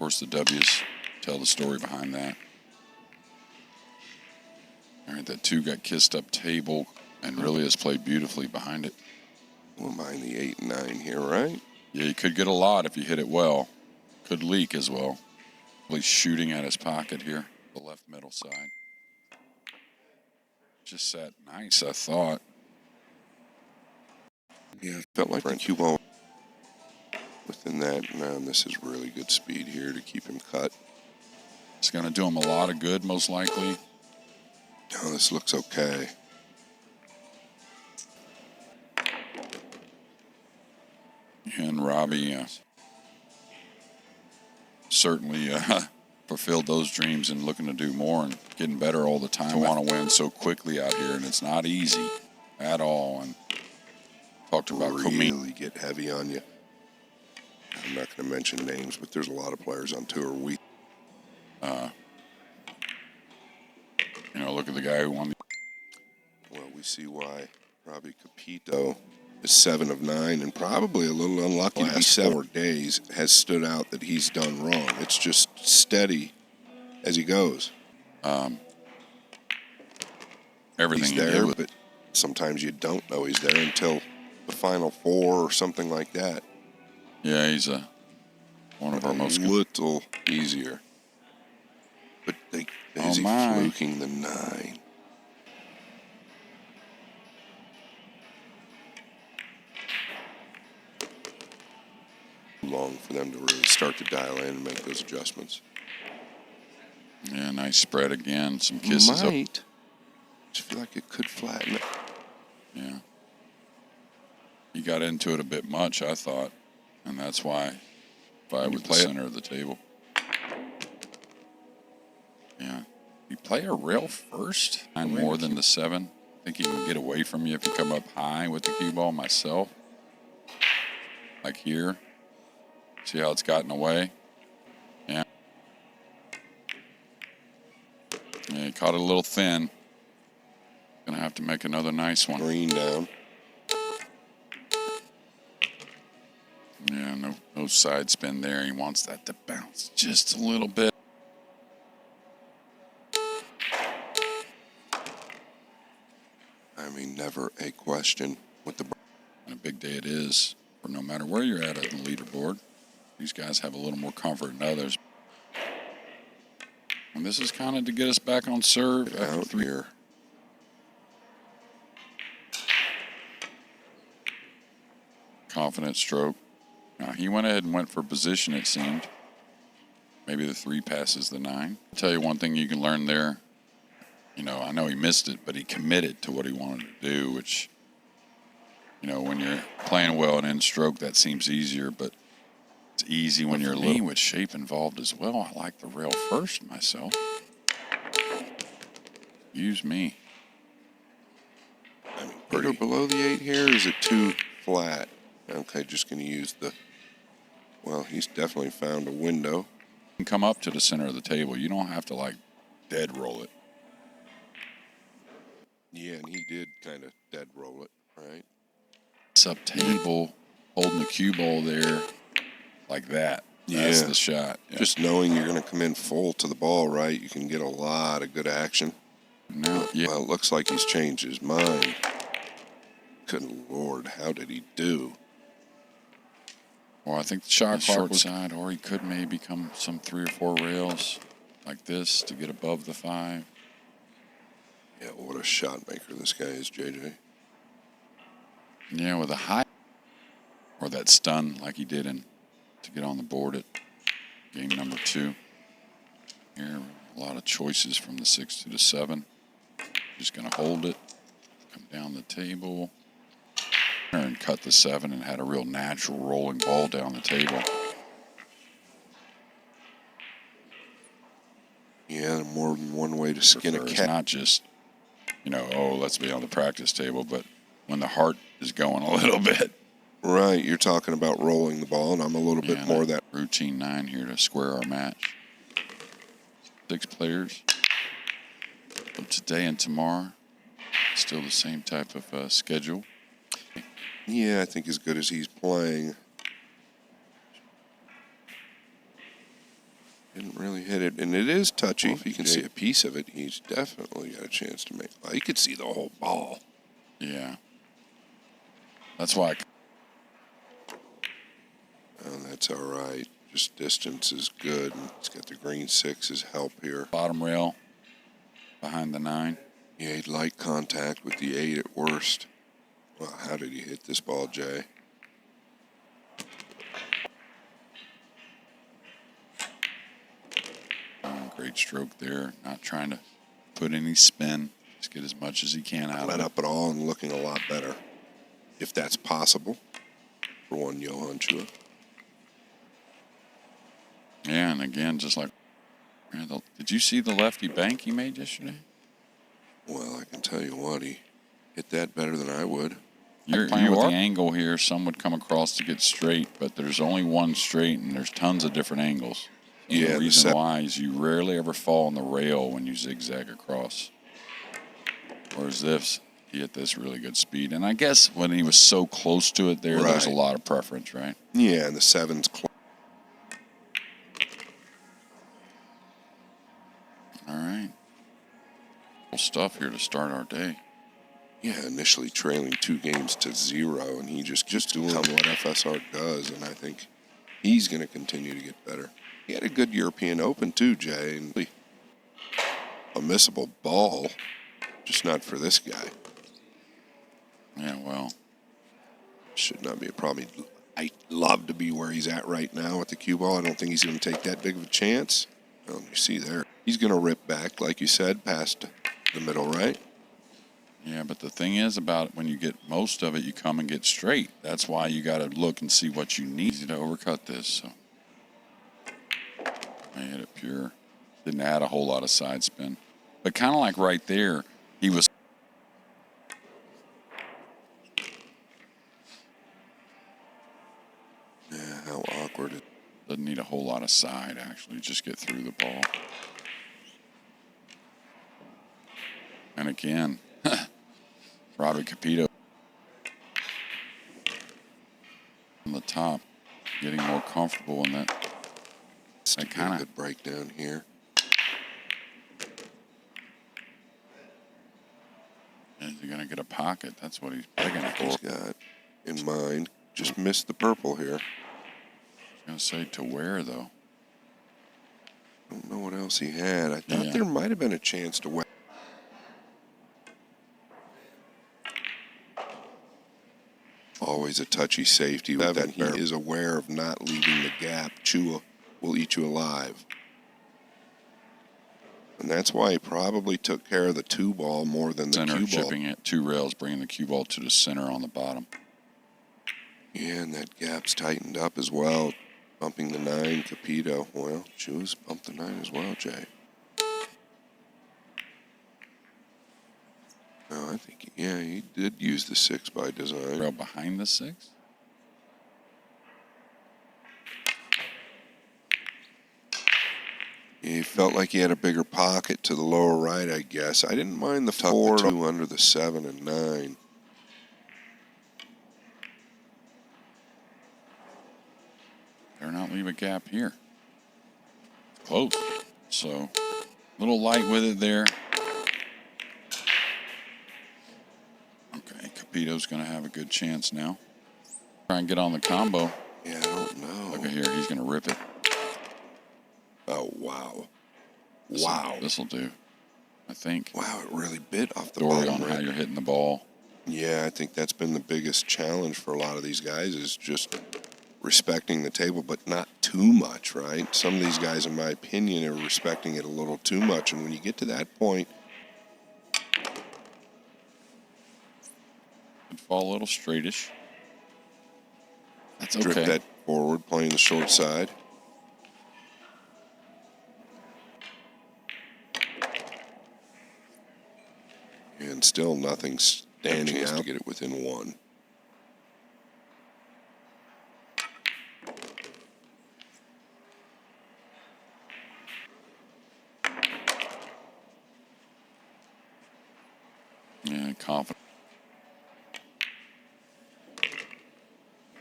course, the W's tell the story behind that. All right, that 2 got kissed up table and really has played beautifully behind it. Won't mind the 8 and 9 here, right? Yeah, you could get a lot if you hit it well. Could leak as well. He's shooting at his pocket here, the left middle side. Just sat nice, I thought. Yeah, felt like the cue ball within that. Man, this is really good speed here to keep him cut. It's going to do him a lot of good, most likely. Oh, this looks okay. And Robbie certainly fulfilled those dreams and looking to do more and getting better all the time. To want to win so quickly out here, and it's not easy at all. And talked about really get heavy on you. I'm not going to mention names, but there's a lot of players on tour. Look at the guy who won. Well, we see why Robbie Capito is 7 of 9 and probably a little unlucky. The last 4 days has stood out that he's done wrong. It's just steady as he goes. Everything he's there, but sometimes you don't know he's there until the final 4 or something like that. Yeah, he's one of our most little easier. But is he fluking the 9? Long for them to really start to dial in and make those adjustments. Yeah, nice spread again. Some kisses up. I just feel like it could flatten it. Yeah. He got into it a bit much, I thought. And that's why if I would play center of the table. Yeah. You play a rail first and more than the 7. I think he can get away from you if you come up high with the cue ball myself. Like here. See how it's gotten away? Yeah. Yeah, he caught it a little thin. Gonna have to make another nice one. Green down. Yeah, no side spin there. He wants that to bounce just a little bit. I mean, never a question with the... And a big day it is for no matter where you're at on the leaderboard. These guys have a little more comfort than others. And this is kind of to get us back on serve out 3 here. Confident stroke. Now, he went ahead and went for position, it seemed. Maybe the 3 passes the 9. I'll tell you one thing you can learn there. I know he missed it, but he committed to what he wanted to do, which, when you're playing well and in stroke, that seems easier, but it's easy when you're lean with shape involved as well. I like the rail first myself. Use me. I mean, pretty below the 8 here. Is it too flat? Okay, just going to use the... Well, he's definitely found a window. You can come up to the center of the table. You don't have to, dead roll it. Yeah, and he did kind of dead roll it, right? It's up table, holding the cue ball there like that. That's the shot. Yeah. Just knowing you're going to come in full to the ball, right? You can get a lot of good action. No, yeah. Well, it looks like he's changed his mind. Good Lord, how did he do? Well, I think the shot clock was side, or he could maybe come some 3 or 4 rails like this to get above the 5. Yeah, what a shot maker this guy is, JJ. Yeah, with a high or that stun like he did to get on the board at game number 2. Here, a lot of choices from the 6 to the 7. Just going to hold it, come down the table, and cut the 7 and had a real natural rolling ball down the table. Yeah, more than one way to skin a cat. It's not just, let's be on the practice table, but when the heart is going a little bit. Right, you're talking about rolling the ball, and I'm a little bit more of that. Routine 9 here to square our match. 6 players. So today and tomorrow, still the same type of schedule. Yeah, I think as good as he's playing. Didn't really hit it, and it is touchy. Well, if you can see a piece of it, he's definitely got a chance to make. Well, you could see the whole ball. Yeah. That's why. Oh, that's all right. Just distance is good. It's got the green 6 as help here. Bottom rail behind the 9. Yeah, he'd like contact with the 8 at worst. Well, how did he hit this ball, Jay? Great stroke there. Not trying to put any spin. Just get as much as he can out of it. Let up at all and looking a lot better, if that's possible, for one Johann Chua. Yeah, and again, just like, did you see the lefty bank he made yesterday? Well, I can tell you what, he hit that better than I would. You're playing with the angle here. Some would come across to get straight, but there's only one straight, and there's tons of different angles. And yeah, the reason why is you rarely ever fall on the rail when you zigzag across. Whereas this, he hit this really good speed. And I guess when he was so close to it there, there's a lot of preference, right? Yeah, and the 7's close. All right. Cool stuff here to start our day. Yeah, initially trailing 2 games to 0, and he just doing what FSR does, and I think he's going to continue to get better. He had a good European Open too, Jay, and a missable ball, just not for this guy. Yeah, well. Should not be a problem. I'd love to be where he's at right now with the cue ball. I don't think he's going to take that big of a chance. Well, you see there. He's going to rip back, like you said, past the middle, right? Yeah, but the thing is about when you get most of it, you come and get straight. That's why you got to look and see what you need to overcut this. So I hit it pure. Didn't add a whole lot of side spin. But kind of like right there, he was. Yeah, how awkward. Doesn't need a whole lot of side, actually. Just get through the ball. And again, Robbie Capito on the top, getting more comfortable in that. That kind of good breakdown here. Is he going to get a pocket? That's what he's begging for. He's got in mind. Just missed the purple here. I was going to say to where, though? Don't know what else he had. I thought there might have been a chance to win. Always a touchy safety with that. He is aware of not leaving the gap. Chua will eat you alive. And that's why he probably took care of the 2 ball more than the center, cue ball. chipping it 2 rails, bringing the cue ball to the center on the bottom. Yeah, and that gap's tightened up as well. Bumping the 9, Capito. Well, Chua's bumped the 9 as well, Jay. No, I think, he did use the 6 by design. Rail behind the 6? He felt like he had a bigger pocket to the lower right, I guess. I didn't mind the 4 2 under the 7 and 9. Better not leave a gap here. Close. So, a little light with it there. Okay, Capito's going to have a good chance now. Try and get on the combo. Yeah, I don't know. Look at here, he's going to rip it. Oh, wow. This'll do, I think. Wow, it really bit off the Story bottom on how you're hitting the ball. Yeah, I think that's been the biggest challenge for a lot of these guys is just respecting the table, but not too much, right? Some of these guys, in my opinion, are respecting it a little too much, and when you get to that point... Could fall a little straightish. That's okay. Drip that forward, playing the short side. And still nothing standing out to get it within 1. Yeah, confident.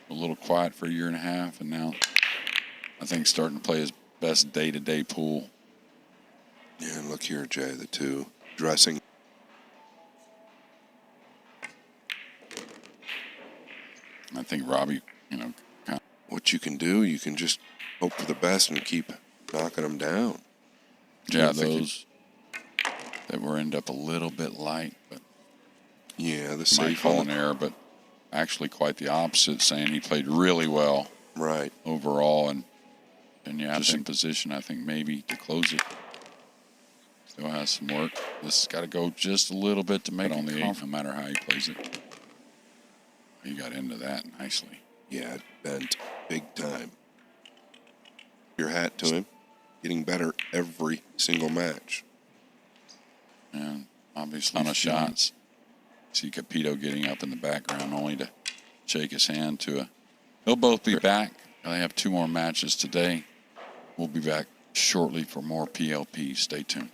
A little quiet for a year and a half, and now I think starting to play his best day-to-day pool. Yeah, and look here, Jay, the two dressing. I think Robbie, What you can do, you can just hope for the best and keep knocking them down. yeah, those that were end up a little bit light, but yeah, the might safe call on an error, but actually quite the opposite, saying he played really well right overall, and yeah, Just in position, I think maybe to close it. Still has some work. This has got to go just a little bit to make it on the 8th, no matter how he plays it. He got into that nicely. Yeah, bent big time. Your hat to him, getting better every single match. And obviously, ton of shots. See Capito getting up in the background, only to shake his hand to a. They'll both be back. They have 2 more matches today. We'll be back shortly for more PLP. Stay tuned.